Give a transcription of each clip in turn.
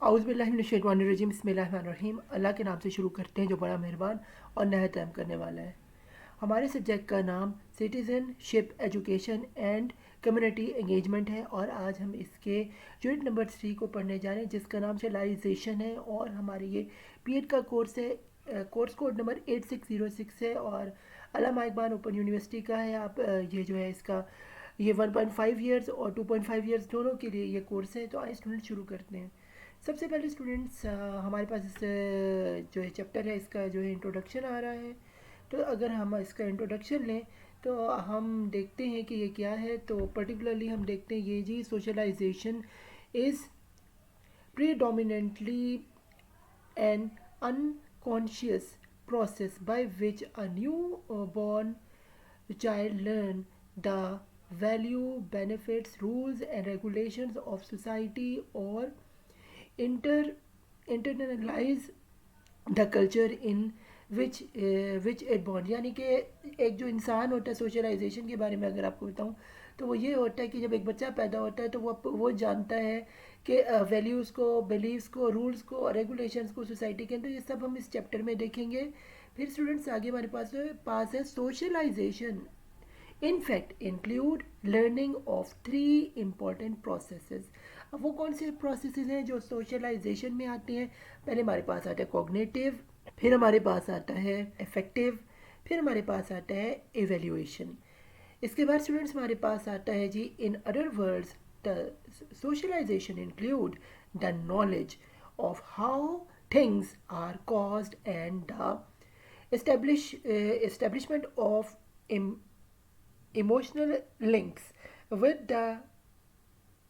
औज़ुबिल्लाहिमिनश्शैतानिर्रजीम बिस्मिल्लाहिर्रहमानिर्रहीम। अल्लाह के नाम से शुरू करते हैं जो बड़ा मेहरबान और नहायत रहम करने वाला है। हमारे सब्जेक्ट का नाम citizenship education and community engagement है और आज हम इसके यूनिट नंबर 3 को पढ़ने जा रहे हैं जिसका नाम सोशलाइजेशन है और हमारी ये बीएड का कोर्स है। कोर्स कोड नंबर 8606 है और अल्लामा इकबाल ओपन यूनिवर्सिटी का है। आप ये जो है इसका ये 1.5 ईयर्स और 2.5 ईयर्स दोनों के लिए ये कोर्स है। तो आइए स्टूडेंट शुरू करते हैं। सबसे पहले स्टूडेंट्स हमारे पास इस जो है चैप्टर है इसका जो है इंट्रोडक्शन आ रहा है। तो अगर हम इसका इंट्रोडक्शन लें तो हम देखते हैं कि ये क्या है। तो पर्टिकुलरली हम देखते हैं ये जी socialisation is predominantly an unconscious process by which a newborn child learn the value, benefits, rules and regulations of society or inter internalize the culture in which it bond. यानी कि एक जो इंसान होता है सोशलाइजेशन के बारे में अगर आपको बताऊं तो वो ये होता है कि जब एक बच्चा पैदा होता है तो वो जानता है कि वैल्यूज़ को, बिलीव्स को, रूल्स को और रेगुलेशंस को सोसाइटी के अंदर, ये सब हम इस चैप्टर में देखेंगे। फिर स्टूडेंट्स आगे हमारे पास है socialisation in fact include learning of three important processes। अब वो कौन से प्रोसेसेस हैं जो सोशलाइजेशन में आते हैं? पहले हमारे पास आता है कॉग्निटिव, फिर हमारे पास आता है इफेक्टिव, फिर हमारे पास आता है एवेल्यूएशन। इसके बाद स्टूडेंट्स हमारे पास आता है जी in other words the socialisation include the knowledge of how things are caused and the establishment of emotional links with the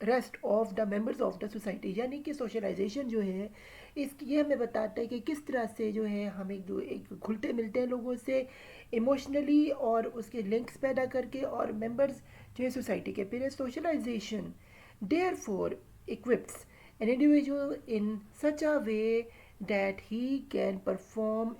rest of the members of the society. यानी कि सोशलाइजेशन जो है इसकी ये हमें बताता है कि किस तरह से जो है हम एक घुलते मिलते हैं लोगों से इमोशनली और उसके लिंक्स पैदा करके और मेंबर्स जो है सोसाइटी के। फिर socialisation therefore equips an individual in such a way that he can perform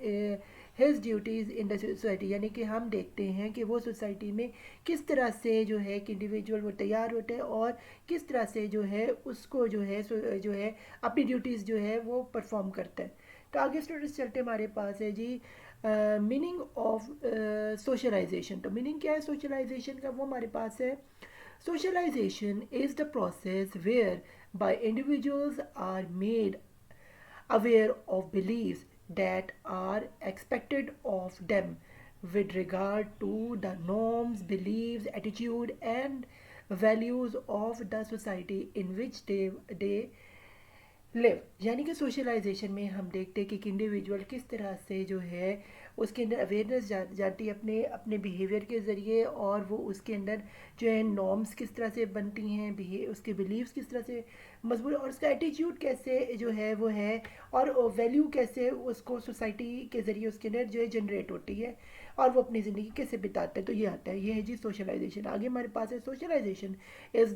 his duties in the society. यानी कि हम देखते हैं कि वो सोसाइटी में किस तरह से जो है कि इंडिविजुअल वो तैयार होते हैं और किस तरह से जो है उसको जो है अपनी ड्यूटीज़ जो है वो परफॉर्म करता है। तो आगे स्टूडेंट्स चलते हमारे पास है जी मीनिंग ऑफ सोशलाइजेशन। तो मीनिंग क्या है सोशलाइजेशन का, वो हमारे पास है socialisation is the process whereby individuals are made aware of beliefs that are expected of them with regard to the norms, beliefs, attitude and values of the society in which they live. यानी कि socialisation में हम देखते हैं कि एक individual किस तरह से जो है उसके अंदर अवेयरनेस जाती है अपने अपने बिहेवियर के ज़रिए और वो उसके अंदर जो है नॉर्म्स किस तरह से बनती हैं, उसके बिलीव्स किस तरह से मजबूत और उसका एटीट्यूड कैसे जो है वो है और वैल्यू कैसे उसको सोसाइटी के ज़रिए उसके अंदर जो है जनरेट होती है और वो अपनी ज़िंदगी कैसे बिताता है। तो ये आता है, ये है जी सोशलाइजेशन। आगे हमारे पास है socialisation is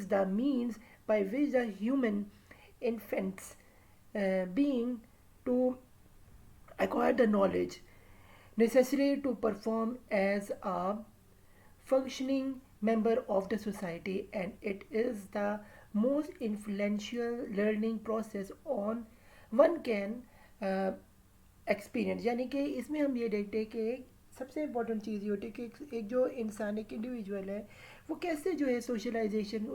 the means by which the human infants being to acquire the knowledge necessary to perform as a functioning member of the society, and it is the most influential learning process on one can experience. यानी कि इसमें हम ये देखते हैं कि सबसे important चीज़ ये होती है कि एक जो इंसान एक इंडिविजुअल है वो कैसे जो है सोशलाइजेशन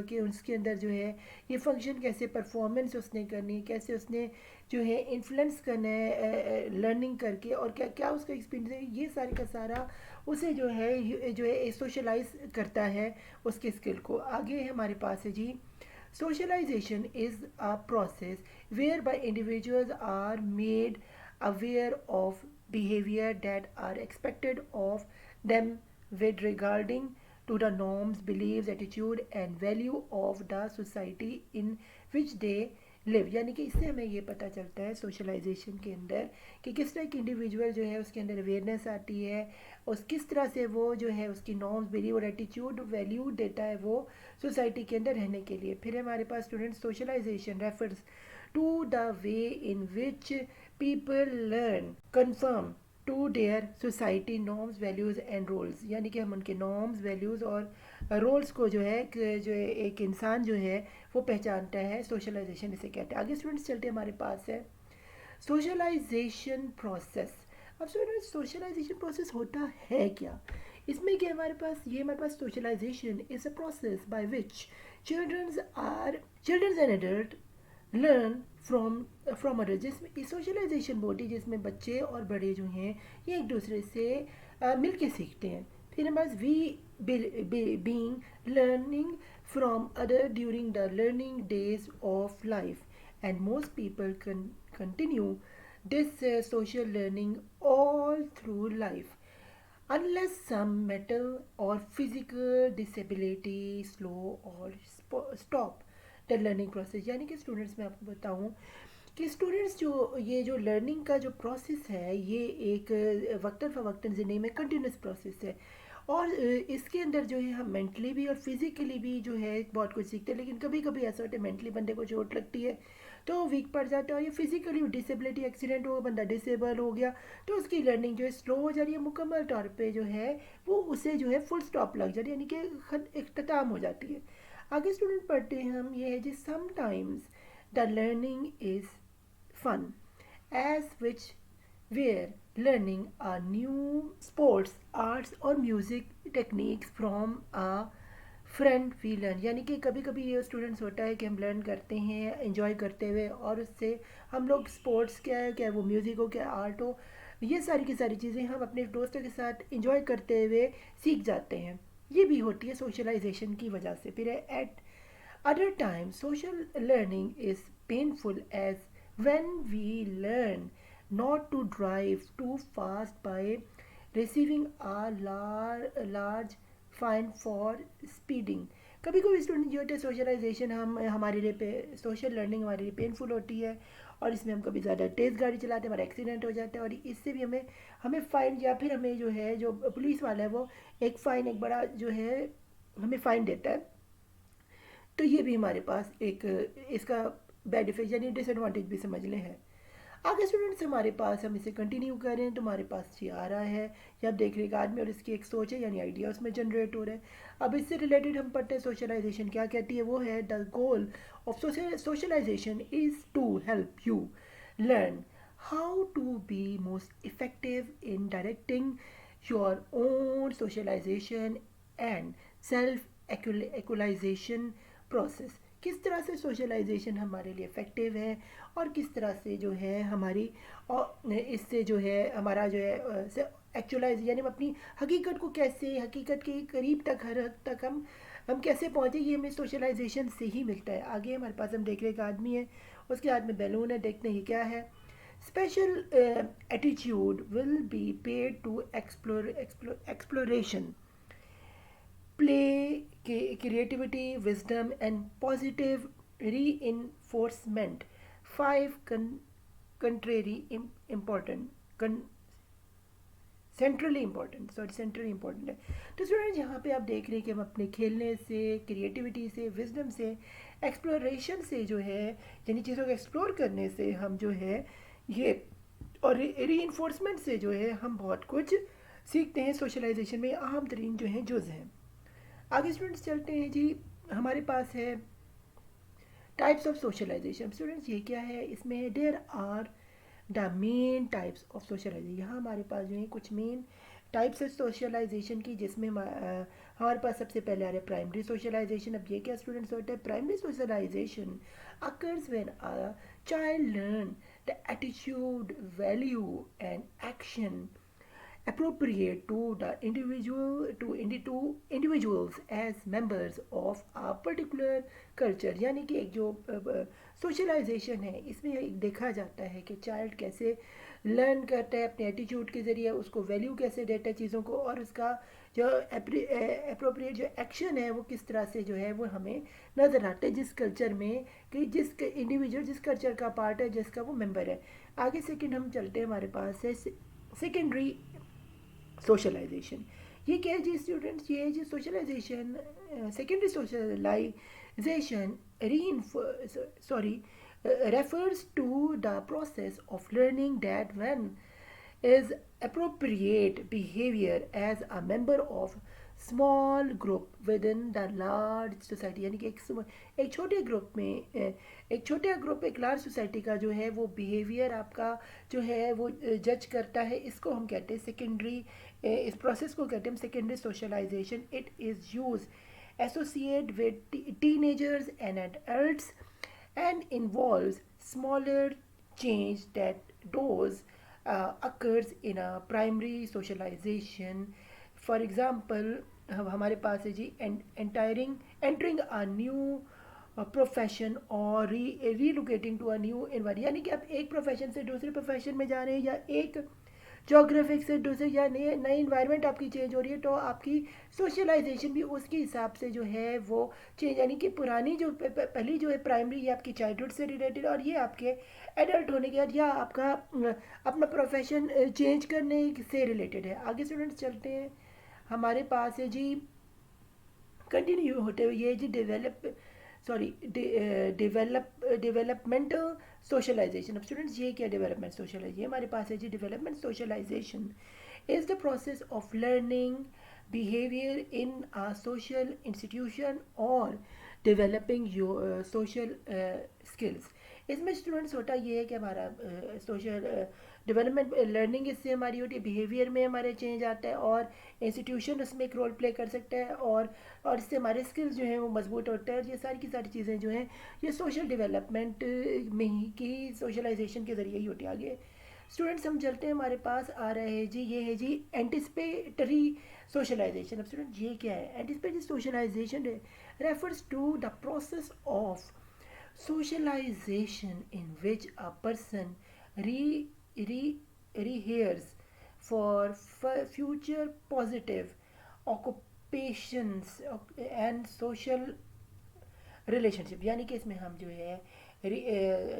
के उसके अंदर जो है ये फंक्शन कैसे परफॉर्मेंस उसने करनी है, कैसे उसने जो है इन्फ्लुएंस करना है लर्निंग करके और क्या क्या उसका एक्सपीरियंस है, ये सारे का सारा उसे जो है सोशलाइज करता है उसके स्किल को। आगे हमारे पास है जी socialization is a process whereby individuals are made aware of behavior that are expected of them with regarding to the norms, beliefs, attitude and value of the society in which they live. यानी कि इससे हमें ये पता चलता है socialisation के अंदर कि किस तरह की इंडिविजुअल जो है उसके अंदर अवेयरनेस आती है और किस तरह से वो जो है उसकी नॉर्म्स, बिलीव और एटीट्यूड वैल्यू देता है वो सोसाइटी के अंदर रहने के लिए। फिर हमारे पास student socialisation refers to the way in which people learn conform to their society norms, values and roles. यानी कि हम उनके नॉर्म्स, वैल्यूज़ और रोल्स को जो है एक इंसान जो है वो पहचानता है सोशलाइजेशन इसे कहते हैं। आगे स्टूडेंट्स चलते हैं, हमारे पास है सोशलाइजेशन प्रोसेस। अब स्टूडेंट्स सोशलाइजेशन प्रोसेस होता है क्या? इसमें क्या हमारे पास socialisation is a process by which childrens are childrens and adult learn from other, जिसमें सोशलाइजेशन बोलती है जिसमें बच्चे और बड़े जो हैं ये एक दूसरे से मिल के सीखते हैं। फिर हमारे पास we being learning from other during the learning days of life, and most people continue this social learning all through life unless some mental or physical disability slow or stop the learning process. यानी कि students, मैं आपको बताऊं कि students जो ये जो learning का जो प्रोसेस है ये एक वक्तन फ़वक्तन ज़िंदगी में कंटिन्यूस प्रोसेस है, और इसके अंदर जो है हम मेंटली भी और फिज़िकली भी जो है बहुत कुछ सीखते हैं। लेकिन कभी कभी ऐसा होता है मेंटली बंदे को चोट लगती है तो वीक पड़ जाता है, और ये फिज़िकली डिसेबिलिटी एक्सीडेंट हुआ, बंदा डिसेबल हो गया, तो उसकी लर्निंग जो है स्लो हो जा रही है, मुकम्मल तौर पे जो है वो उसे जो है फुल स्टॉप लग जा रही है, यानी कि इख्तिताम हो जाती है। आगे स्टूडेंट पढ़ते हैं हम, ये है जी sometimes the learning is fun, as which where learning a new sports, arts और music techniques from a friend we learn. यानी कि कभी कभी ये स्टूडेंट्स होता है कि हम लर्न करते हैं इंजॉय करते हुए, और उससे हम लोग स्पोर्ट्स क्या है, क्या वो म्यूज़िक हो, क्या आर्ट हो, ये सारी की सारी चीज़ें हम अपने दोस्तों के साथ इंजॉय करते हुए सीख जाते हैं। ये भी होती है सोशलाइजेशन की वजह से। फिर eight other times, social learning is painful as when we learn not to drive too fast by receiving a large fine for speeding। कभी कभी स्टूडेंट जो होते हैं सोशलाइजेशन हम हमारे लिए पे सोशल लर्निंग हमारे लिए पेनफुल होती है, और इसमें हम कभी ज़्यादा तेज़ गाड़ी चलाते हैं, हमारा एक्सीडेंट हो जाता है, और इससे भी हमें हमें फ़ाइन, या फिर हमें जो है जो पुलिस वाला है वो एक फ़ाइन, एक बड़ा जो है हमें फ़ाइन देता है। तो ये भी हमारे पास एक इसका बैड इफेक्ट यानी डिसएडवांटेज भी समझ लें है। आगे स्टूडेंट्स हमारे पास हम इसे कंटिन्यू करें तो हमारे पास ये आ रहा है, या आप देख रहे एक आदमी और इसकी एक सोच है यानी आइडिया उसमें जनरेट हो रहा है। अब इससे रिलेटेड हम पढ़ते हैं सोशलाइजेशन क्या कहती है, वो है the goal of socialisation is to help you learn how to be most effective in directing your own socialisation and self actualisation process. किस तरह से सोशलाइजेशन हमारे लिए इफ़ेक्टिव है, और किस तरह से जो है हमारी और इससे जो है हमारा जो है एक्चुअलाइज यानी हम अपनी हकीकत को कैसे हकीकत के करीब तक हर हद तक हम कैसे पहुँचे, ये हमें सोशलाइजेशन से ही मिलता है। आगे हमारे पास हम देख रहे एक आदमी है, उसके हाथ में बैलून है, देखते हैं ये क्या है। Special attitude will be paid to exploration, play, creativity, wisdom, and positive reinforcement. Five contrary important, centrally important centrally important है। तो स्टूडेंट यहाँ पे आप देख रहे हैं कि हम अपने खेलने से, क्रिएटिविटी से, विजडम से, एक्सप्लोरेशन से जो है यानी चीज़ों को एक्सप्लोर करने से हम जो है ये, और री से जो है हम बहुत कुछ सीखते हैं। सोशलाइजेशन में अहम तरीन जो हैं जुज़ हैं। आगे स्टूडेंट्स चलते हैं जी, हमारे पास है टाइप्स ऑफ सोशलाइजेशन। स्टूडेंट्स ये क्या है, इसमें there are the main types of socialisation. यहाँ हमारे पास जो है कुछ मेन टाइप्स है सोशलाइजेशन की, जिसमें हमारे पास सबसे पहले आ रहा है प्राइमरी सोशलाइजेशन। अब ये क्या स्टूडेंट्स होता है, primary socialisation occurs when a child learn the attitude, value and action appropriate to the individuals as members of a particular culture। यानी कि एक जो सोशलाइजेशन है इसमें एक देखा जाता है कि चाइल्ड कैसे लर्न करता है अपने एटीट्यूड के ज़रिए, उसको वैल्यू कैसे देता है चीज़ों को, और उसका जो अप्रोप्रिएट जो एक्शन है वो किस तरह से जो है वो हमें नज़र आता है जिस कल्चर में, कि जिस इंडिविजुअल जिस कल्चर का पार्ट है, जिसका वो मेंबर है। आगे सेकंड हम चलते हैं, हमारे पास है सेकेंडरी सोशलाइजेशन। ये क्या है जी स्टूडेंट्स, ये जी socialisation secondary socialisation refers to the process of learning that when is appropriate behavior as a member of small group with in the large society, यानी कि एक छोटे ग्रुप में एक छोटा ग्रुप एक लार्ज सोसाइटी का जो है वो बिहेवियर आपका जो है वो जज करता है। इसको हम कहते हैं सेकेंडरी, इस प्रोसेस को कहते हैं secondary socialisation. It is use associate with teenagers and adults and involves smaller change that those occurs in a primary socialization. For example, हमारे पास है जी entering a new प्रोफेशन और relocating to a new environment, यानी कि आप एक profession से दूसरे प्रोफेशन में जा रहे हैं या एक जोग्राफिक से दूसरे या नए नई इन्वायरमेंट आपकी चेंज हो रही है, तो आपकी सोशलाइजेशन भी उसके हिसाब से जो है वो चेंज, यानी कि पुरानी जो पहली जो है प्राइमरी ये आपकी चाइल्डहुड से रिलेटेड और ये आपके एडल्ट होने के बाद या आपका अपना प्रोफेशन चेंज करने से रिलेटेड है। आगे स्टूडेंट्स चलते हैं, हमारे पास है जी कंटिन्यू होते हुए ये जी डेवलपमेंटल सोशलाइजेशन। अब स्टूडेंट्स ये क्या डेवलपमेंट सोशलाइजेशन, ये हमारे पास है जी development socialisation is the process of learning behaviour in a social institution और डेवलपिंग योर सोशल स्किल्स। इसमें स्टूडेंट्स होता ये है कि हमारा सोशल डेवलपमेंट लर्निंग इससे हमारी होती है, बिहेवियर में हमारे चेंज आता है और इंस्टीट्यूशन उसमें एक रोल प्ले कर सकता है और इससे हमारे स्किल्स जो हैं वो मजबूत होते हैं। और ये सारी की सारी चीज़ें जो हैं ये सोशल डेवलपमेंट में ही की सोशलाइजेशन के ज़रिए ही होती है। आगे स्टूडेंट्स हम चलते हैं, हमारे पास आ रहे हैं जी ये है जी एंटिसिपेटरी सोशलाइजेशन। अब स्टूडेंट ये क्या है, anticipatory socialisation refers to the process of socialization in which a person rehears for future positive occupations and social relationship, यानी कि इसमें हम जो है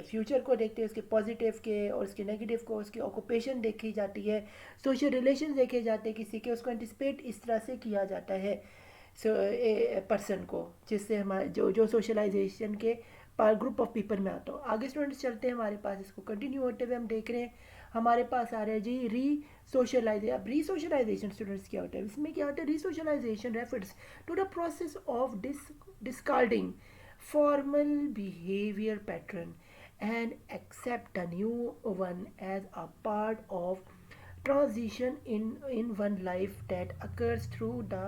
फ्यूचर को देखते हैं, उसके पॉजिटिव के और उसके नेगेटिव को, उसकी ऑक्यूपेशन देखी जाती है, सोशल रिलेशन देखे जाते हैं किसी के, उसको एंटिसिपेट इस तरह से किया जाता है पर्सन को, जिससे हमारे जो जो सोशलाइजेशन के ग्रुप ऑफ पीपल में आता हो। आगे स्टूडेंट्स चलते हैं, हमारे पास इसको कंटिन्यू होते हुए हम देख रहे हैं, हमारे पास आ रहा है जी री सोशलाइजेशन। अब री सोशलाइजेशन स्टूडेंट्स क्या होता है, इसमें क्या होता है, resocialisation refers to the process of discarding formal behavior pattern and accept a new one as a part of transition in one life that occurs through the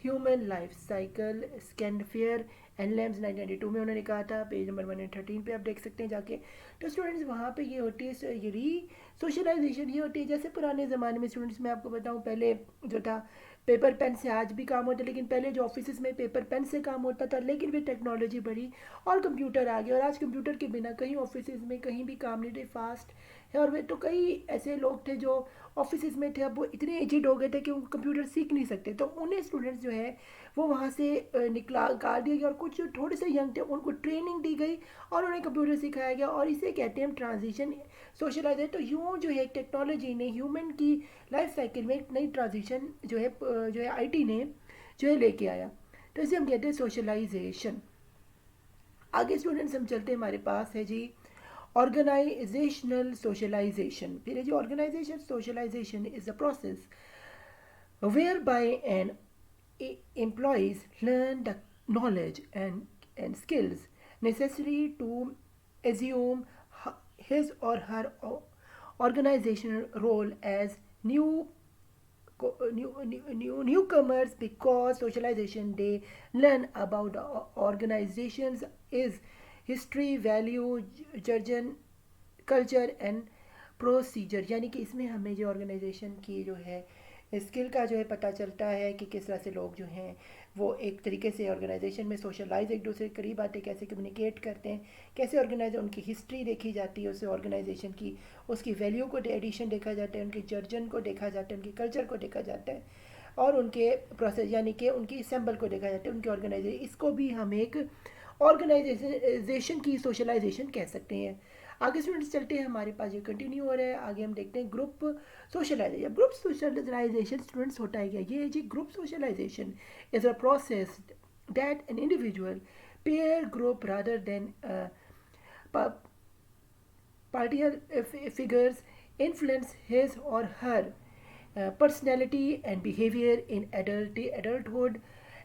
human life cycle. स्कैंडफेयर and लेम्स 1992 में उन्होंने कहा था, page number 113 पे आप देख सकते हैं जाके। तो स्टूडेंट्स वहाँ पे ये होती है ये री सोशलाइजेशन ये होती है, जैसे पुराने ज़माने में स्टूडेंट्स मैं आपको बताऊँ पहले जो था पेपर पेन से आज भी काम होता है, लेकिन पहले जो ऑफिस में पेपर पेन से काम होता था, लेकिन फिर टेक्नोलॉजी बढ़ी और कंप्यूटर आ गया और आज कंप्यूटर के बिना कहीं ऑफिस में कहीं भी काम नहीं थे, फास्ट है। और वे तो कई ऐसे लोग थे जो ऑफिस में थे, अब वो इतने एजिड हो गए थे कि वो कंप्यूटर सीख नहीं सकते, तो उन्हें स्टूडेंट्स जो है वो वहाँ से निकाल दिया गया और कुछ जो थोड़े से यंग थे उनको ट्रेनिंग दी गई और उन्हें कंप्यूटर सिखाया गया और इसे कहते हैं हम ट्रांजिशन सोशलाइजेशन। तो यूँ जो है टेक्नोलॉजी ने ह्यूमन की लाइफ साइकिल में एक नई ट्रांजिशन जो है आईटी ने जो है लेके आया, तो इसे हम कहते हैं सोशलाइजेशन। आगे स्टूडेंट्स हम चलते हैं, हमारे पास है जी ऑर्गेनाइजेशनल सोशलाइजेशन। फिर है जी organisation socialisation is the process whereby an employees learn the knowledge and skills necessary to assume his or her organizational role as newcomers, because socialization they learn about the organizations is history, value, jargon, culture and procedure, यानी कि इसमें हमें जो organisation की जो है skill का जो है पता चलता है कि किस तरह से लोग जो हैं वो एक तरीके से ऑर्गेनाइजेशन में सोशलाइज एक दूसरे के करीब आते, कैसे कम्युनिकेट करते हैं, कैसे ऑर्गेनाइज उनकी हिस्ट्री देखी जाती है, उससे ऑर्गेनाइजेशन की उसकी वैल्यू को एडिशन देखा जाता है, उनके जर्जन को देखा जाता है, उनके कल्चर को देखा जाता है और उनके प्रोसेस यानी कि उनकी असेंबल को देखा जाता है, उनकी ऑर्गेनाइजेशन। इसको भी हम एक ऑर्गेनाइजेशन की सोशलाइजेशन कह सकते हैं। आगे स्टूडेंट्स चलते हैं, हमारे पास ये कंटिन्यू हो रहा है, आगे हम देखते हैं group socialization. Group socialization students होता है क्या, ये है जी group socialization is a process that an individual peer group rather than partial figures influence his or her personality and behavior in adulthood,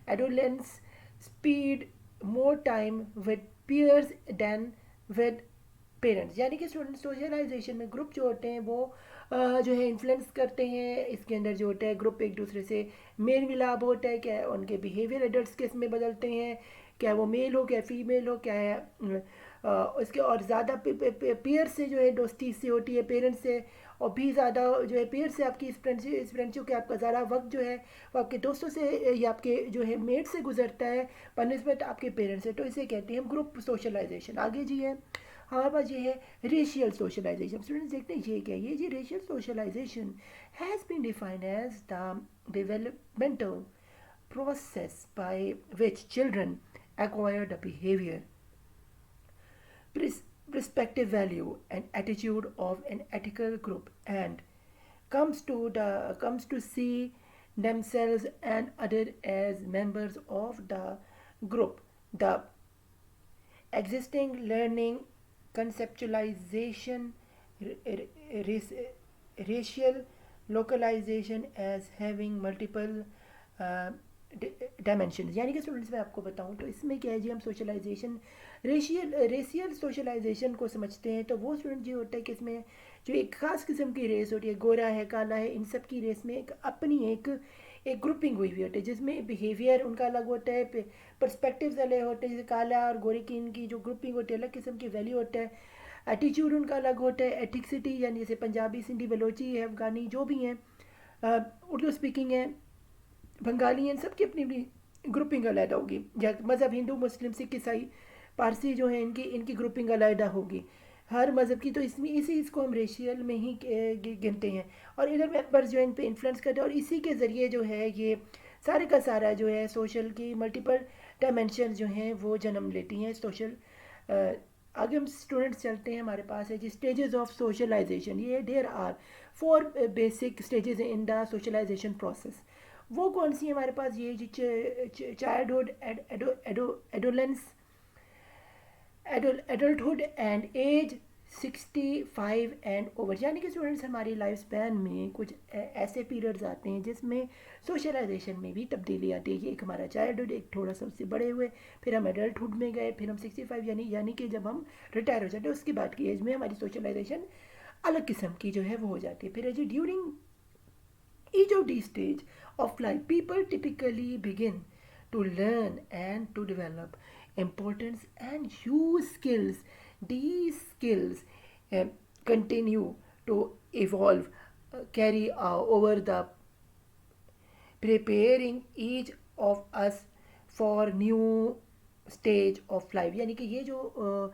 adolescence, speed more time with peers than with parents, यानी कि student socialisation में group जो होते हैं वो जो है influence करते हैं। इसके अंदर जो होता है ग्रुप एक दूसरे से मेल मिलाप होता है, क्या उनके बिहेवियर एडल्ट्स के इसमें बदलते हैं, क्या वो मेल हो क्या फीमेल हो, क्या है उसके और ज़्यादा पेयर से जो है दोस्ती से होती है पेरेंट्स से, और भी ज़्यादा जो है पेयर से आपकी इस फ्रेंडशिप के आपका ज़्यादा वक्त जो है वो आपके दोस्तों से या आपके जो है मेट से गुजरता है बनस्बत आपके पेरेंट्स से, तो इसे कहते हैं हम ग्रुप सोशलाइजेशन। आगे जी है हमारे पास ये है रेशियल सोशलाइजेशन। स्टूडेंट्स देखते हैं ये क्या है, ये जी racial socialization has been defined as the developmental process by which children acquire the behavior, perspective, value, and attitude of an ethical group, and comes to see themselves and others as members of the group. The existing learning conceptualization, racial localization as having multiple dimension, यानी कि students मैं आपको बताऊं तो इसमें क्या है जी, हम सोशलाइजेशन रेशियल सोशलाइजेशन को समझते हैं तो वो स्टूडेंट जो होता है कि इसमें जो एक ख़ास किस्म की रेस होती है, गोरा है काला है, इन सब की रेस में एक अपनी एक ग्रुपिंग हुई हुई होती है जिसमें बिहेवियर उनका अलग होता है, पर्सपेक्टिव्स अलग होते हैं, जैसे काला और गोरे की इनकी जो ग्रुपिंग होती है अलग किस्म की वैल्यू होता है, एटीट्यूड उनका अलग होता है, एथिक्सिटी यानी जैसे पंजाबी सिंधी बलोची है अफगानी जो भी हैं, उर्दू स्पीकिंग है बंगाली, इन सब की अपनी अपनी ग्रुपिंग अलग होगी, या मज़हब हिंदू मुस्लिम सिख ईसाई पारसी जो है इनकी ग्रुपिंग अलग होगी हर मज़हब की, तो इसमें इसको हम रेशियल में ही गिनते हैं और इधर मेंबर्स जो है इन पे इन्फ्लुएंस करते हैं और इसी के ज़रिए जो है ये सारे का सारा जो है सोशल की मल्टीपल डायमेंशन जो हैं वो जन्म लेती हैं सोशल। आगे हम स्टूडेंट्स चलते हैं, हमारे पास है जी स्टेजेस ऑफ सोशलाइजेशन। ये there are 4 basic stages in the socialization process. वो कौन सी है हमारे पास, ये जी childhood, adolescence, adulthood and age 65 and over, यानी कि स्टूडेंट्स हमारी लाइफ स्पैन में कुछ ऐसे पीरियड्स आते हैं जिसमें सोशलाइजेशन में भी तब्दीली आती है। एक हमारा चाइल्डहुड, एक थोड़ा सा उससे बड़े हुए, फिर हम एडल्टहुड में गए, फिर हम 65 यानी कि जब हम रिटायर हो जाते हैं उसके बाद की एज में हमारी सोशलाइजेशन अलग किस्म की जो है वो हो जाती है। फिर जी during each of these stage of life, people typically begin to learn and to develop importance and use skills. These skills continue to evolve, carry over the preparing each of us for new stage of life, यानी कि ये जो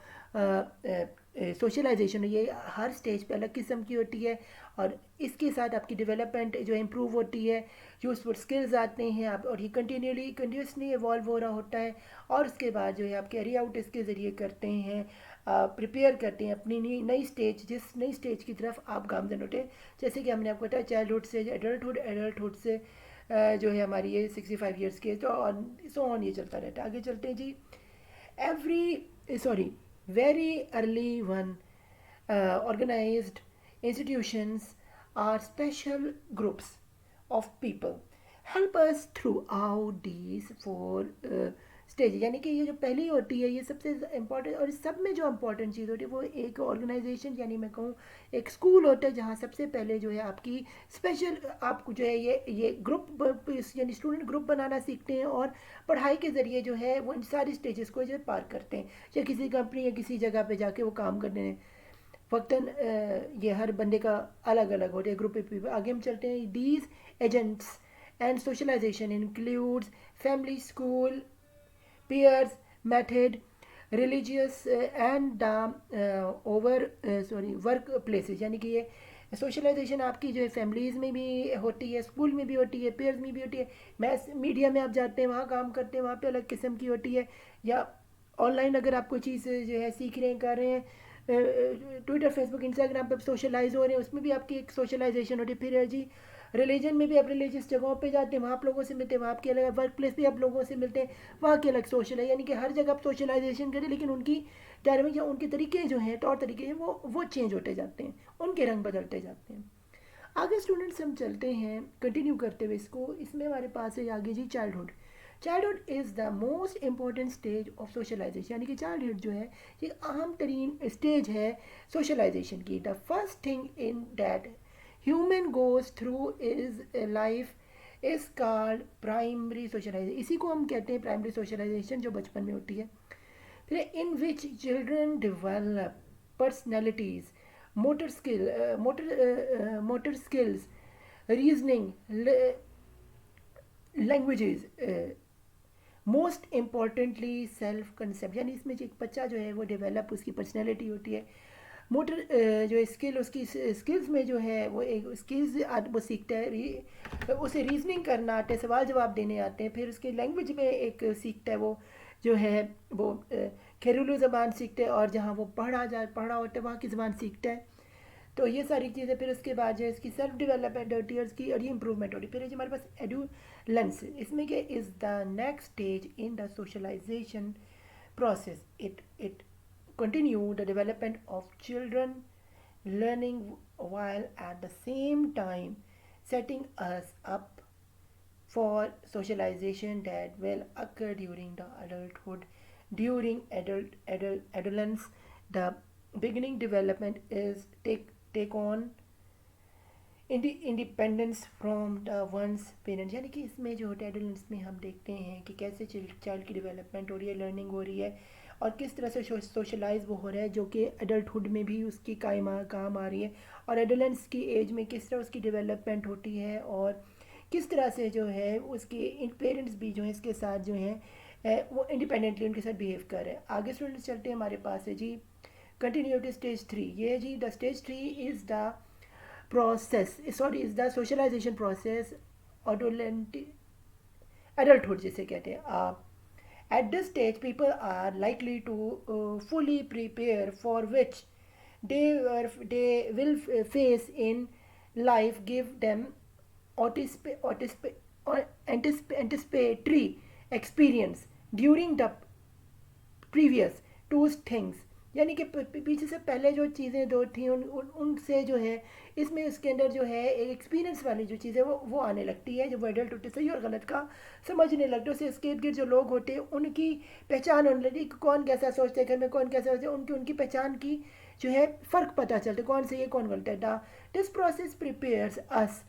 socialisation है ये हर stage पे अलग किस्म की होती है और इसके साथ आपकी डेवलपमेंट जो इम्प्रूव होती है, यूजफुल स्किल्स आते हैं आप, और ये कंटिन्यूसली इवॉल्व हो रहा होता है और उसके बाद जो है आप कैरी आउट इसके ज़रिए करते हैं, प्रिपेयर करते हैं अपनी नई स्टेज, जिस नई स्टेज की तरफ आप गामजन होते हैं। जैसे कि हमने आपको बताया चाइल्डहुड से एडल्टहुड, एडल्टहुड से जो है हमारी ये 65 ईयर्स की, तो सो ऑन ये चलता रहता है। आगे चलते हैं जी। Very early one organized institutions or special groups of people help us throughout these 4 stage, यानी कि ये जो पहली होती है ये सबसे इम्पॉर्टेंट, और इस सब में जो इम्पॉर्टेंट चीज़ होती है वो एक ऑर्गेनाइजेशन यानी मैं कहूँ एक स्कूल होता है जहाँ सबसे पहले जो है आपकी स्पेशल आपको जो है ये ग्रुप यानी स्टूडेंट ग्रुप बनाना सीखते हैं और पढ़ाई के ज़रिए जो है वो इन सारी स्टेजेस को जो पार करते हैं, या किसी कंपनी या किसी जगह पे जाके वो काम करने वक्तन ये हर बंदे का अलग अलग होता है ग्रुप पीपल। आगे हम चलते हैं। These agents and socialisation includes family, school, peers, method, religious and work places, यानी कि ये सोशलाइजेशन आपकी जो है फैमिलीज़ में भी होती है, स्कूल में भी होती है, पेयर्स में भी होती है, मैस मीडिया में आप जाते हैं वहाँ काम करते हैं वहाँ पे अलग किस्म की होती है, या ऑनलाइन अगर आप कोई चीज़ जो है सीख रहे हैं कर रहे हैं ट्विटर फेसबुक इंस्टाग्राम पे सोशलाइज हो रहे हैं उसमें भी आपकी एक सोशलाइजेशन होती है। फिर जी रिलीजन में भी आप रिलीजियस जगहों पे जाते हैं वहाँ आप लोगों से मिलते हैं, वहाँ आपके अलग वर्क प्लेस भी आप लोगों से मिलते हैं वहाँ के अलग सोशल है, यानी कि हर जगह आप सोशलाइजेशन करें लेकिन उनकी डायनामिक या उनके तरीके जो हैं तौर तरीके हैं वो चेंज होते जाते हैं, उनके रंग बदलते जाते हैं। आगे स्टूडेंट्स हम चलते हैं कंटिन्यू करते हुए इसको, इसमें हमारे पास है आगे जी childhood. Childhood is the most important stage of socialization, यानी कि चाइल्डहुड जो है ये अहम तरीन स्टेज है सोशलाइजेशन की। The first thing in that human goes through is life is called primary socialisation, इसी को हम कहते हैं प्राइमरी सोशलाइजेशन, जो बचपन में होती है। फिर in which children develop personalities, motor skills, reasoning, languages, most importantly self concept, यानी इसमें जो एक बच्चा जो है वो डेवलप उसकी पर्सनैलिटी होती है। मोटर जो स्किल, उसकी स्किल्स में जो है वो एक स्किल्स वो सीखता है, उसे रीजनिंग करना आता है, सवाल जवाब देने आते हैं। फिर उसके लैंग्वेज में एक सीखता है वो जो है वो घरेलू ज़बान सीखते हैं, और जहाँ वो पढ़ा होता है वहाँ की ज़बान सीखता है। तो ये सारी चीज़ें, फिर उसके बाद जो है इसकी सेल्फ डेवलपमेंट होती है, उसकी और ये इंप्रूवमेंट होती है। फिर हमारे पास एडुलेंस, इसमें क्या is the next stage in the socialisation process. It continue the development of children learning while at the same time setting us up for socialization that will occur during the adulthood. During adolescence, the beginning development is take on independence from the ones parents, यानी कि इसमें जो adolescence में हम देखते हैं कि कैसे चाइल्ड की डेवलपमेंट हो रही है, लर्निंग हो रही है, और किस तरह से सोशलाइज वो हो रहा है, जो कि एडल्टहुड में भी उसकी काम आ रही है। और एडोलेंस की एज में किस तरह उसकी डेवलपमेंट होती है, और किस तरह से जो है उसके पेरेंट्स भी जो है इसके साथ जो हैं वो इंडिपेंडेंटली उनके साथ बिहेव कर रहे हैं। आगे स्टूडेंट्स चलते हैं, हमारे पास है जी कंटिन्यूटी स्टेज 3। ये जी the stage 3 is the is the socialization process adulthood जिसे कहते हैं। At this stage people are likely to fully prepare for which they will face in life, give them anticipatory experience during the previous two things, यानी कि पीछे से पहले जो चीज़ें दो थी उनसे जो है इसमें उसके अंदर जो है एक एक्सपीरियंस वाली जो चीज़ है वो आने लगती है। जब वो एडल्ट होते सही और गलत का समझने लगते, उससे इसके इर्द गिर्द जो लोग होते हैं उनकी पहचान होने लगती, कौन कैसा सोचते हैं घर में, कौन कैसा सोचते हैं, उनकी पहचान की जो है फ़र्क पता चलता है, कौन सही है कौन गलत है। This process prepares us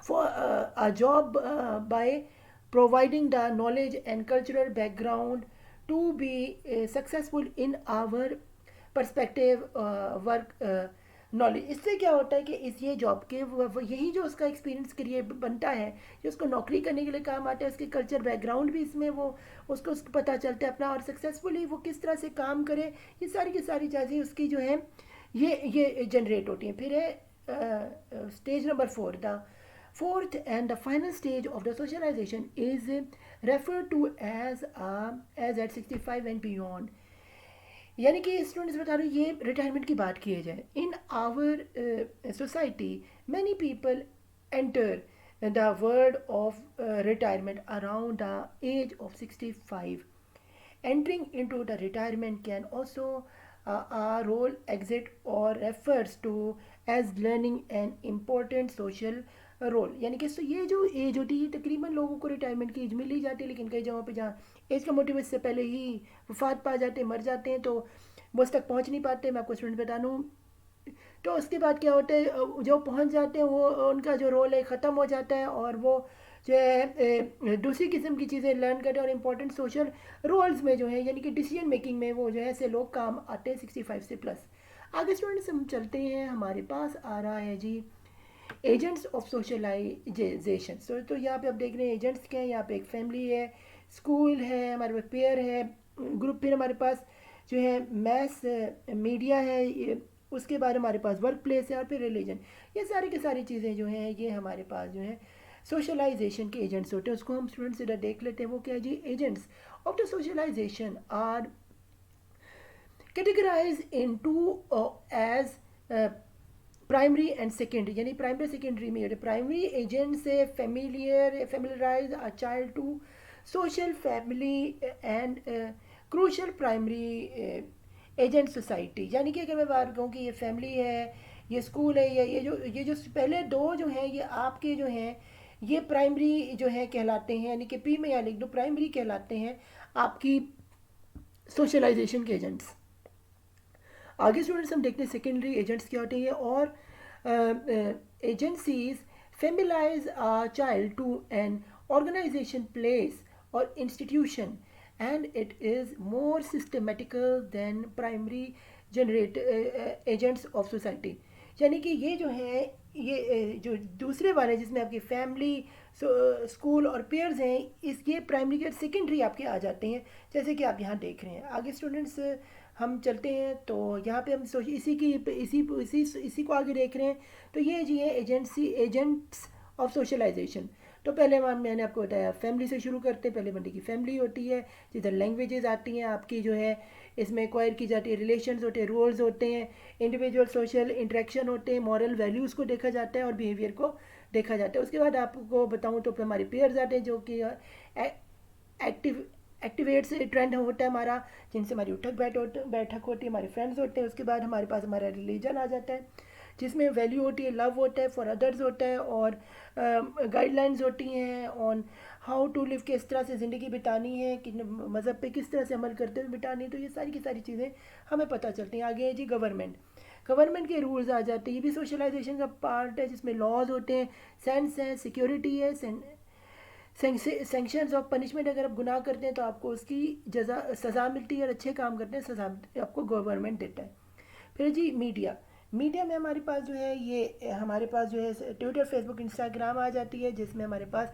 for a job by providing the knowledge and cultural background to be successful in our perspective work knowledge. इससे क्या होता है कि इस ये जॉब के यही जो उसका एक्सपीरियंस क्रिएट बनता है, जो उसको नौकरी करने के लिए काम आता है, उसके कल्चर बैकग्राउंड भी इसमें वो उसको पता चलता है अपना, और सक्सेसफुली वो किस तरह से काम करे, ये सारी की सारी चीज़ें उसकी जो है ये जनरेट होती हैं। फिर है stage number 4। The fourth and the final stage of the socialization is referred to as at 65 and beyond, यानी कि स्टूडेंट्स बता रहे ये रिटायरमेंट की बात की जाए। In our society many people enter the world of retirement around the age of 65। Entering into the retirement can also a role exit or refers to as learning an important social role, यानी कि ये जो as होती है तकरीबन लोगों को retirement की एज मिल ही जाती है, लेकिन कई जगहों पे जहाँ एज का मोटिव इससे पहले ही वफात पा जाते हैं, मर जाते हैं, तो वो उस तक पहुँच नहीं पाते। मैं आपको स्टूडेंट बता दूँ, तो उसके बाद क्या होता है, जो पहुँच जाते हैं वो उनका जो रोल है ख़त्म हो जाता है, और वो जो है दूसरी किस्म की चीज़ें लर्न करते हैं, और इम्पोर्टेंट सोशल रोल्स में जो है यानी कि डिसीजन मेकिंग में वो जो है ऐसे लोग काम आते हैं 65 से प्लस। आगे स्टूडेंट्स हम चलते हैं, हमारे पास आ रहा है जी एजेंट्स ऑफ सोशलाइजेशन। तो यहाँ पे आप देख रहे हैं एजेंट्स क्या है, यहाँ पे एक फैमिली है, स्कूल है, हमारे पास पेयर है, ग्रुप, फिर हमारे पास जो है मैस मीडिया है, उसके बाद हमारे पास वर्क प्लेस है, और फिर रिलीजन। ये सारी की सारी चीज़ें जो हैं ये हमारे पास जो है सोशलाइजेशन के एजेंट्स होते हैं। उसको हम स्टूडेंट्स इधर देख लेते हैं, वो क्या है जी, agents of the socialization are categorize into as primary and secondary, यानी प्राइमरी सेकेंडरी में होते। प्राइमरी एजेंट से familiarize a child to social family and crucial primary agent society, यानी कि अगर मैं बात कहूँ कि ये फैमिली है ये स्कूल है, ये जो पहले दो जो हैं ये आपके जो हैं ये प्राइमरी जो है कहलाते हैं, यानी कि पी में यहाँ लिख दो, प्राइमरी कहलाते हैं आपकी सोशलाइजेशन के एजेंट्स। आगे स्टूडेंट्स हम देखते हैं सेकेंडरी एजेंट्स क्या होते हैं। और agencies familiarize a child to an organization place और institution and it is more systematical than primary generate agents of society. यानी कि ये जो है ये जो दूसरे वाले जिसमें आपकी फैमिली स्कूल और पेयर्स हैं, इस ये प्राइमरी के सेकेंडरी आपके आ जाते हैं, जैसे कि आप यहाँ देख रहे हैं। आगे स्टूडेंट्स हम चलते हैं तो यहाँ पे हम सोच इसी को आगे देख रहे हैं। तो ये जी है एजेंट्स ऑफ सोशलाइजेशन। तो पहले मैंने आपको बताया फैमिली से शुरू करते हैं। पहले बंदे की फैमिली होती है, जिधर लैंग्वेजेस आती हैं आपकी जो है इसमें एक्वायर की जाती है, रिलेशंस होते हैं, रोल्स होते हैं, इंडिविजुअल सोशल इंटरेक्शन होते हैं, मॉरल वैल्यूज़ को देखा जाता है और बिहेवियर को देखा जाता है। उसके बाद आपको बताऊँ तो फिर हमारे पेयर्स आते हैं जो कि एक्टिव एक्टिवेट से ट्रेंड होता है हमारा, जिनसे हमारी उठक बैठक होती है, हमारे फ्रेंड्स होते हैं। उसके बाद हमारे पास हमारा रिलीजन आ जाता है, जिसमें वैल्यू होती है, लव होता है, फॉर अदर्स होता है, और गाइडलाइंस होती हैं ऑन हाउ टू लिव, किस तरह से ज़िंदगी बितानी है, कि मज़हब पे किस तरह से अमल करते हुए बितानी है। तो ये सारी की सारी चीज़ें हमें पता चलती हैं। आगे है जी गवर्नमेंट के रूल्स आ जाते हैं, ये भी सोशलाइजेशन का पार्ट है, जिसमें लॉज होते हैं, सेंस है, सिक्योरिटी है, सेंक्शंस ऑफ पनिशमेंट। अगर आप गुनाह करते हैं तो आपको उसकी सज़ा मिलती है, और अच्छे काम करते हैं सज़ा आपको गवर्नमेंट देता है। फिर जी मीडिया में हमारे पास जो है ये हमारे पास जो है ट्विटर, फेसबुक, इंस्टाग्राम आ जाती है, जिसमें हमारे पास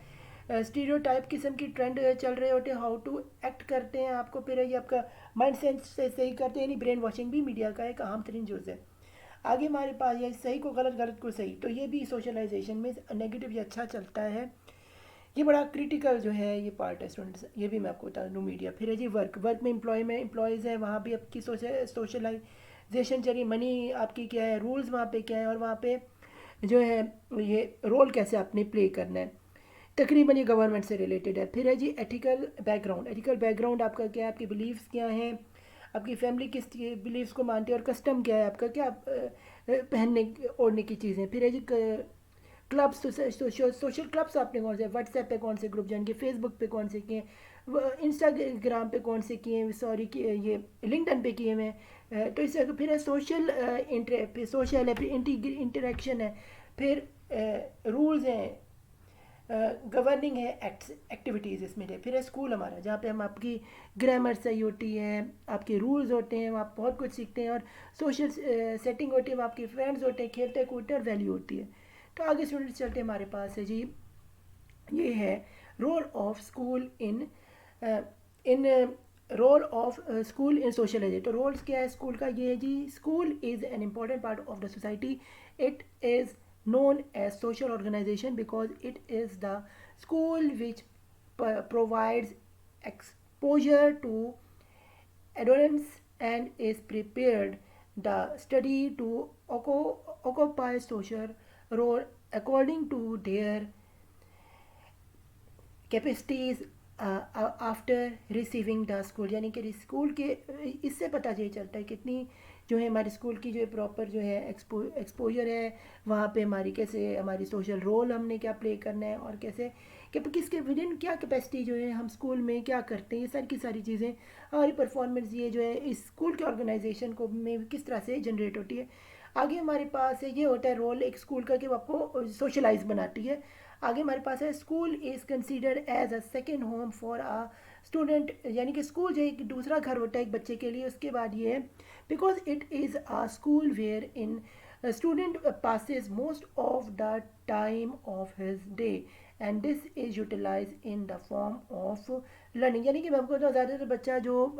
स्टीरियोटाइप किस्म की ट्रेंड चल रहे होते हैं, हाउ टू एक्ट करते हैं आपको, फिर ये आपका माइंड सेट से सही करते हैं, यानी ब्रेन वॉशिंग भी मीडिया का एक अहम तरीन जुज़ है। आगे हमारे पास ये सही को गलत, गलत को सही, तो ये भी सोशलाइजेशन में नेगेटिव या अच्छा चलता है। ये बड़ा क्रिटिकल जो है ये पार्ट है स्टूडेंट्स, ये भी मैं आपको बता दूँ मीडिया। फिर है जी वर्क में एम्प्लॉयज़ है, वहाँ भी आपकी सोशलाइजेशन चलिए, मनी आपकी क्या है, रूल्स वहाँ पे क्या है, और वहाँ पे जो है ये रोल कैसे आपने प्ले करना है, तकरीबन ये गवर्नमेंट से रिलेटेड है। फिर है जी एथिकल बैकग्राउंड आपका क्या है, आपके बिलीव्स क्या हैं, आपकी फैमिली किस बिलीव्स को मानती है, और कस्टम क्या है आपका, क्या पहनने ओढ़ने की चीज़ें। फिर है जी क्लब्स, सोशल क्लब्स आपने कौन से, व्हाट्सएप पे कौन से ग्रुप ज्वाइन किए, फेसबुक पे कौन से किए, इंस्टाग्राम पे कौन से किए, सॉरी ये लिंक्डइन पे किए हुए हैं। तो इससे फिर है सोशल इंटरेक्शन है, फिर रूल्स हैं, गवर्निंग है, एक्टिविटीज़ इसमें है। फिर है स्कूल हमारा, जहाँ पे हम आपकी ग्रामर सही होती है, आपके रूल्स होते हैं, वहाँ बहुत कुछ सीखते हैं, और सोशल सेटिंग होती है, वहाँ आपके फ्रेंड्स होते हैं, खेलते कूदते और वैल्यू होती है। तो आगे स्टूडेंट्स चलते हैं, हमारे पास है जी ये है role of school in role of school in socialization. तो रोल्स क्या है स्कूल का, ये है जी school is an important part of the society. It is known as social organization because it is the school which provides exposure to adolescents and is prepared the study to occupy social role according to their capacities after receiving the school. यानी कि school के इससे पता ये चलता है कितनी जो है हमारे स्कूल की जो है प्रॉपर जो है एक्सपोजर है, वहाँ पे हमारी कैसे हमारी सोशल रोल हमने क्या प्ले करना है, और कैसे कि किसके विद इन क्या कैपेसिटी जो है हम स्कूल में क्या करते हैं, ये सारी की सारी चीज़ें हमारी परफॉर्मेंस ये जो है इस स्कूल के ऑर्गेनाइजेशन को में किस तरह से जनरेट होती है। आगे हमारे पास ये होता है रोल एक स्कूल का कि वो आपको सोशलाइज बनाती है। आगे हमारे पास है school is considered as a second home for a student, यानी कि स्कूल जो एक दूसरा घर होता है एक बच्चे के लिए। उसके बाद ये है because it is a school where in student passes most of the time of his day and this is utilized in the form of learning। यानी कि मैं आपको तो ज़्यादातर बच्चा जो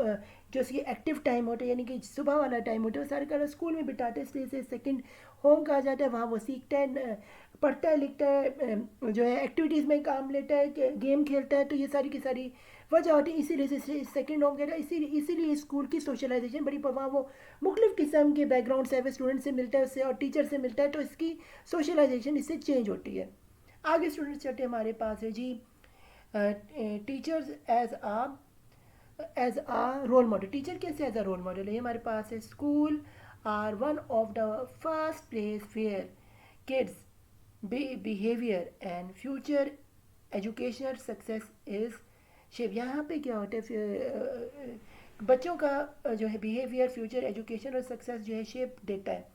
इसकी एक्टिव टाइम होता है, यानी कि सुबह वाला टाइम होता है, वो सारे का स्कूल में बिताते हैं, इसलिए इसे सेकेंड होम कहा जाता है। वहाँ वो सीखता है, पढ़ता है, लिखता है, जो है एक्टिविटीज़ में काम लेता है, गेम खेलता है। तो ये सारी की सारी वजह होती है, इसीलिए से सेकेंड होम कहता है। इसीलिए स्कूल की सोशलाइजेशन बड़ी, वहाँ वो मुख्तलिफ़ किस्म के बैकग्राउंड से स्टूडेंट से मिलता है उससे, और टीचर से मिलता है, तो इसकी सोशलाइजेशन इससे चेंज होती है। आगे स्टूडेंट्स चलते हमारे पास है जी टीचर्स एज आ रोल मॉडल। टीचर कैसे एज अ रोल मॉडल है, हमारे पास है school are one of the first place where kids behavior and future educational success is shape. यहाँ पे क्या होता है बच्चों का जो है बिहेवियर फ्यूचर एजुकेशन और सक्सेस जो है शेप देता है।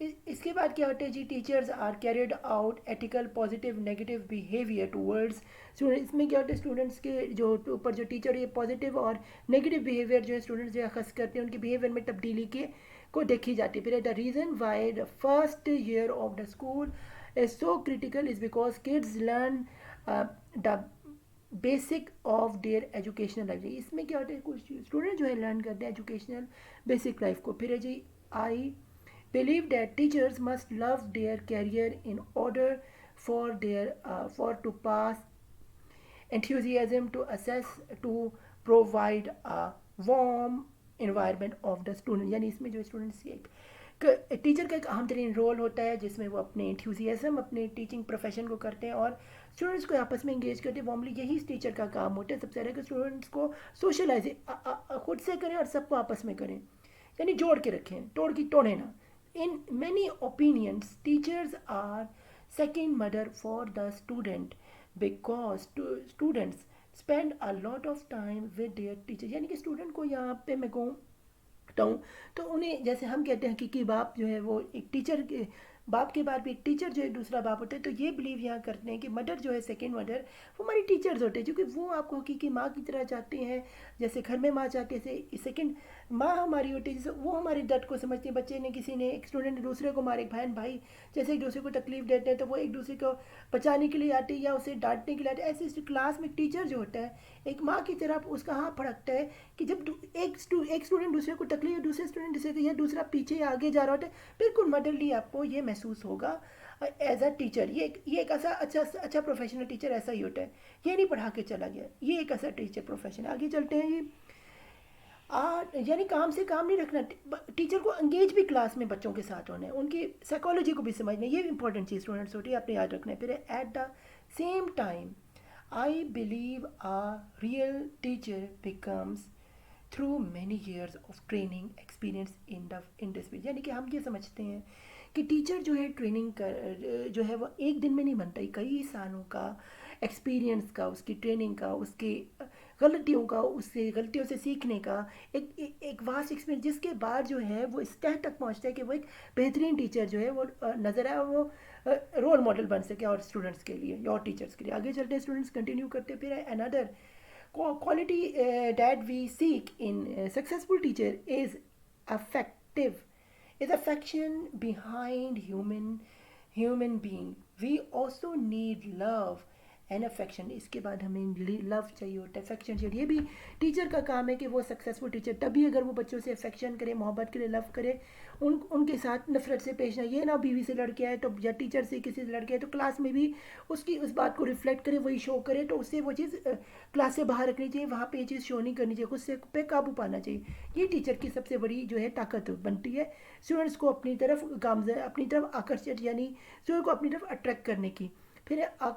इसके बाद क्या होता है जी, teachers are carried out ethical positive negative behaviour towards student. इसमें क्या होता है स्टूडेंट्स के जो ऊपर जो टीचर ये पॉजिटिव और नेगेटिव बिहेवियर जो है स्टूडेंट्स जो है खस करते हैं, उनके बिहेवियर में तब्दीली के को देखी जाती है। फिर the reason why the first year of the school is so critical is because kids learn the basic of their educational life. इसमें क्या होता है कुछ स्टूडेंट जो है लर्न करते हैं एजुकेशनल बेसिक लाइफ को। फिर है जी, आई believe that teachers must love their career in order for to pass enthusiasm to assess to provide a warm environment of the student। यानी इसमें जो स्टूडेंट्स एक टीचर का एक अहम तरीन रोल होता है जिसमें वो अपने एंथ्यूजियाज्म अपने टीचिंग प्रोफेशन को करते हैं और स्टूडेंट्स को आपस में इंगेज करते हैं। वार्मली यही इस टीचर का काम होता है सबसे पहले कि स्टूडेंट्स को सोशलाइज खुद से करें और सबको आपस में करें, यानी जोड़ के रखें, तोड़े ना। In many opinions, teachers are second mother for the student because students spend a lot of time with their teacher। यानी कि स्टूडेंट को यहाँ पे मैं कहता हूँ तो उन्हें जैसे हम कहते हैं हकीकी बाप जो है वो एक टीचर के बाप के बाद भी एक टीचर जो है दूसरा बाप होता है। तो ये बिलीव यहाँ करते हैं कि मदर जो है सेकंड मदर वो हमारी टीचर्स होते हैं, क्योंकि वो आपको हकीकी माँ की तरह चाहते हैं। जैसे घर में माँ चाहते हैं सेकंड माँ हमारी होती है, जैसे वो हमारे दर्द को समझते हैं। बच्चे ने किसी ने एक स्टूडेंट ने दूसरे को मारे, बहन भाई जैसे एक दूसरे को तकलीफ देते हैं तो वो एक दूसरे को बचाने के लिए आते हैं या उसे डांटने के लिए आते हैं। ऐसे इस क्लास में टीचर जो होता है एक माँ की तरह उसका हाथ फड़कता है कि जब एक स्टूडेंट दूसरे को तकलीफ दूसरे स्टूडेंट दूसरे को या दूसरा पीछे या आगे जा रहा होता है, बिल्कुल मदरली आपको ये महसूस होगा एज अ टीचर। ये एक ऐसा अच्छा प्रोफेशनल टीचर ऐसा ही होता है, ये नहीं पढ़ा के चला गया, ये एक ऐसा टीचर प्रोफेशन। आगे चलते हैं ये यानी काम से काम नहीं रखना, टीचर को एंगेज भी क्लास में बच्चों के साथ होना है, उनकी साइकोलॉजी को भी समझना है, ये इंपॉर्टेंट चीज़ स्टूडेंट्स होती है, आपने याद रखना है। फिर at the same time I believe a real teacher becomes through many years of training experience in this field. यानी कि हम ये समझते हैं कि टीचर जो है ट्रेनिंग कर जो है वो एक दिन में नहीं बनता, कई सालों का एक्सपीरियंस का, उसकी ट्रेनिंग का, उसकी गलतियों का, उससे गलतियों से सीखने का एक वास्ट एक्सपीरियंस, जिसके बाद जो है वो इस तह तक पहुंचता है कि वो एक बेहतरीन टीचर जो है वो नज़र आए, वो रोल मॉडल बन सके और स्टूडेंट्स के लिए और टीचर्स के लिए। आगे चलते हैं, स्टूडेंट्स कंटिन्यू करते हैं। फिर another quality that we seek in a successful teacher is affective is affection behind human being। we also need love and affection. इसके बाद हमें लव चाहिए होता है, अफेक्शन चाहिए। ये भी टीचर का काम है कि वो सक्सेसफुल टीचर तभी अगर वो बच्चों से अफेक्शन करे, मोहब्बत करे, लव करे, उनके साथ नफरत से पेश ना। ये ना बीवी से लड़के आए तो या टीचर से किसी से लड़के आए तो क्लास में भी उसकी उस बात को रिफ्लेक्ट करे, वही शो करे, तो उससे वो चीज़ क्लास से बाहर रखनी चाहिए, वहाँ पे ये चीज़ शो नहीं करनी चाहिए, खुद से पे काबू पाना चाहिए। ये टीचर की सबसे बड़ी जो है ताकत बनती है स्टूडेंट्स को अपनी तरफ आकर्षित यानी स्टूडेंट को अपनी तरफ अट्रैक्ट करने की। फिर a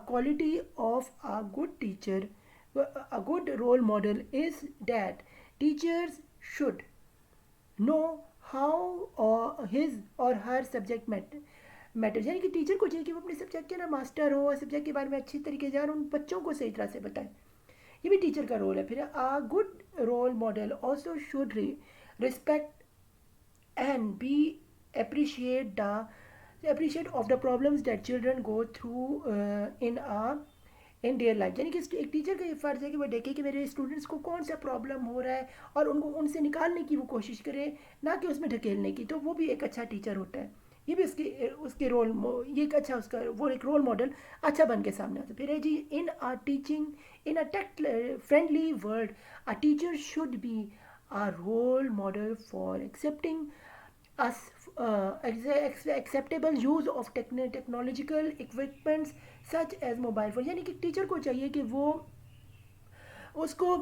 quality of a good teacher, a good role model is that teachers should know how his or her subject matters। यानी कि टीचर को चाहिए कि वो अपने सब्जेक्ट के ना मास्टर हो, सब्जेक्ट के बारे में अच्छी तरीके से उन बच्चों को सही तरह से बताएं, ये भी टीचर का रोल है। फिर a good role model also should respect and be appreciate of the problems that children go through in their life। यानी कि एक टीचर का ये फ़र्ज़ है कि वो देखे कि मेरे स्टूडेंट्स को कौन सा प्रॉब्लम हो रहा है और उनको उनसे निकालने की वो कोशिश करे, ना कि उसमें ढकेलने की। तो वो भी एक अच्छा टीचर होता है, ये भी उसके रोल ये एक अच्छा उसका वो एक रोल मॉडल अच्छा बन के सामने आता है। फिर है जी, in uh teaching in a tech friendly world a teacher should be a role model for acceptable use of technological equipments such as mobile phone. यानी कि टीचर को चाहिए कि वो उसको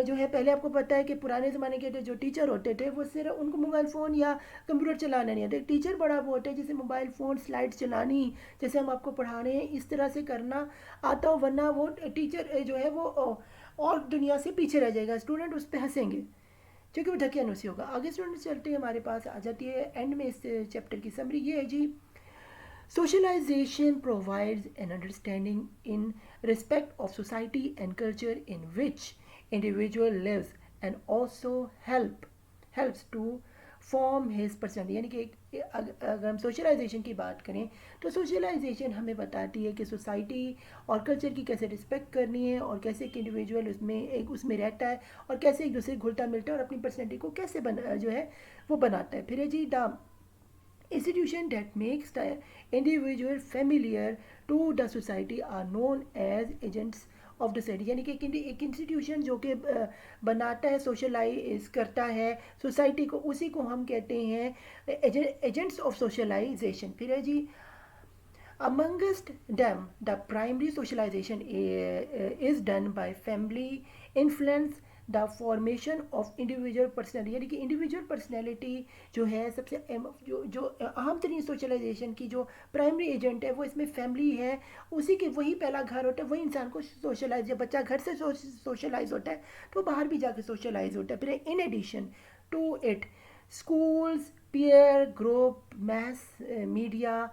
जो है पहले आपको पता है कि पुराने ज़माने के जो टीचर होते थे वो सिर्फ उनको मोबाइल फ़ोन या कंप्यूटर चलाना नहीं आता। एक टीचर बड़ा वो होता है जिसे मोबाइल फ़ोन स्लाइड्स चलानी, जैसे हम आपको पढ़ा रहे हैं इस तरह से करना आता हो, वरना वो टीचर जो है वो और दुनिया से पीछे रह जाएगा, स्टूडेंट उस पर हंसेंगे। जो कि वो ढकियानुसी होगा। आगे स्टूडेंट्स चलते हैं, हमारे पास आ जाती है एंड में इस चैप्टर की समरी ये है जी। Socialization provides an understanding in respect of society and culture in which individual lives and also helps to form his personality. यानी कि अगर हम सोशलाइजेशन की बात करें तो सोशलाइजेशन हमें बताती है कि सोसाइटी और कल्चर की कैसे रिस्पेक्ट करनी है और कैसे एक इंडिविजुअल उसमें रहता है और कैसे एक दूसरे घुलता मिलता है और अपनी पर्सनैलिटी को कैसे जो है वो बनाता है। फिर है जी the institution that makes the individual familiar to the society are known as agents of the society. यानी कि एक इंस्टीट्यूशन जो कि बनाता है, सोशलाइज करता है सोसाइटी को, उसी को हम कहते हैं एजेंट्स ऑफ सोशलाइजेशन। फिर है जी amongst them the primary socialization is done by family influence the formation of individual personality. यानी कि इंडिविजुअल पर्सनैलिटी जो है सबसे जो अहम तरीन सोशलाइजेशन की जो प्राइमरी एजेंट है वो इसमें फैमिली है। उसी के वही पहला घर होता है, वही इंसान को सोशलाइज, जब बच्चा घर से सोशलाइज होता है तो बाहर भी जाकर सोशलाइज होता है। फिर in addition to it schools, peer group, mass media,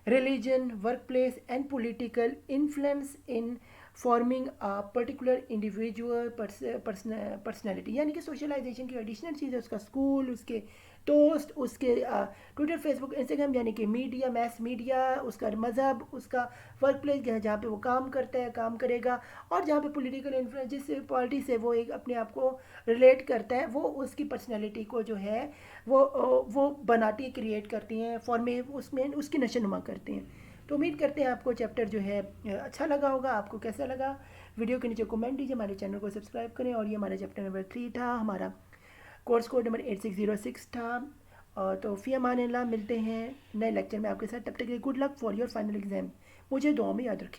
religion, workplace, and political influence in forming a particular individual personality. यानी कि सोशलाइजेशन की एडिशनल चीज़ है उसका स्कूल, उसके दोस्त, उसके ट्विटर, फेसबुक, इंस्टाग्राम, यानी कि मीडिया, मैस मीडिया, उसका मज़हब, उसका वर्क प्लेस जहाँ पे वो काम करता है, काम करेगा, और जहाँ पे पॉलिटिकल इन्फ्लुएंस, जिस पॉलिटी से वो एक अपने आप को रिलेट करता है, वो उसकी पर्सनैलिटी को जो है वो बनाती है, क्रिएट करती हैं, फॉर्मे उसमें उसकी नशोनुमा करते हैं। तो उम्मीद करते हैं आपको चैप्टर जो है अच्छा लगा होगा। आपको कैसा लगा वीडियो के नीचे कमेंट दीजिए, हमारे चैनल को सब्सक्राइब करें। और ये हमारा चैप्टर नंबर 3 था, हमारा कोर्स कोड नंबर 8606 था। और तो फ़ी अमान अल्लाह, मिलते हैं नए लेक्चर में आपके साथ। तब तक के लिए good luck for your final exam. मुझे दुआ में याद रखें।